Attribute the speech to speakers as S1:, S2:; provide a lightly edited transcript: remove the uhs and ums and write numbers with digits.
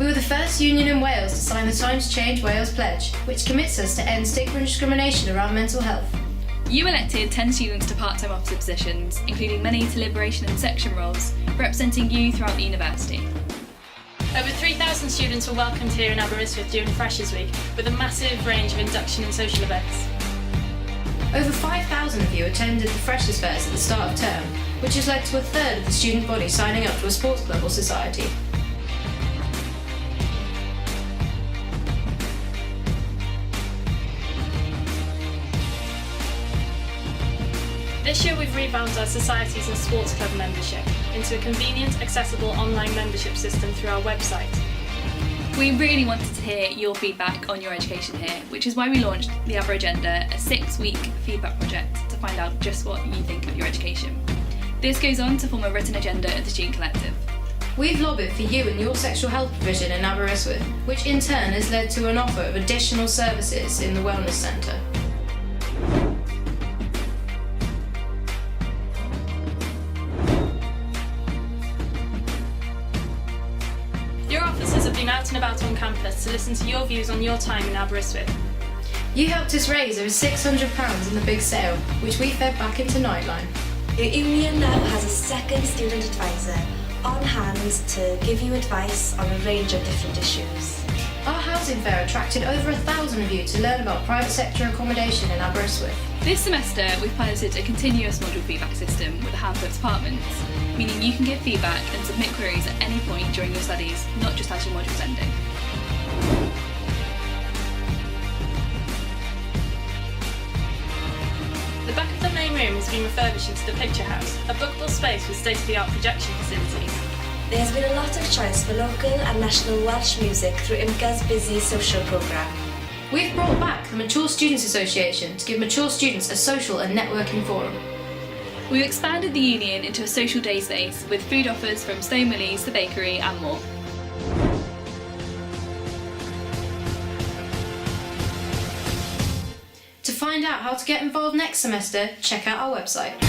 S1: We were the first union in Wales to sign the Time to Change Wales Pledge, which commits us to end stigma and discrimination around mental health.
S2: You elected 10 students to part-time officer positions, including many to liberation and section roles, representing you throughout the university.
S3: Over 3,000 students were welcomed here in Aberystwyth during Freshers' Week, with a massive range of induction and social events.
S1: Over 5,000 of you attended the Freshers' Fairs at the start of term, which has led to a third of the student body signing up to a sports club or society.
S3: This year we've revamped our societies and sports club membership into a convenient, accessible online membership system through our website.
S2: We really wanted to hear your feedback on your education here, which is why we launched the Aber Agenda, a 6-week feedback project to find out just what you think of your education. This goes on to form a written agenda of the Student Collective.
S1: We've lobbied for you and your sexual health provision in Aberystwyth, which in turn has led to an offer of additional services in the Wellness Centre.
S3: Your officers have been out and about on campus to listen to your views on your time in Aberystwyth.
S1: You helped us raise over £600 in the big sale, which we fed back into Nightline.
S4: Your union now has a second student advisor on hand to give you advice on a range of different issues.
S1: Our housing fair attracted over 1,000 of you to learn about private sector accommodation in Aberystwyth.
S2: This semester, we've piloted a continuous module feedback system with a handful of departments, meaning you can give feedback and submit queries at any point during your studies, not just as your module's ending.
S3: The back of the main room has been refurbished into the Picture House, a bookable space with state-of-the-art projection facilities.
S4: There has been a lot of choice for local and national Welsh music through IMCA's busy social programme.
S1: We've brought back the Mature Students Association to give mature students a social and networking forum.
S2: We've expanded the union into a social day space with food offers from Stone Willie's, the bakery and more.
S1: To find out how to get involved next semester, check out our website.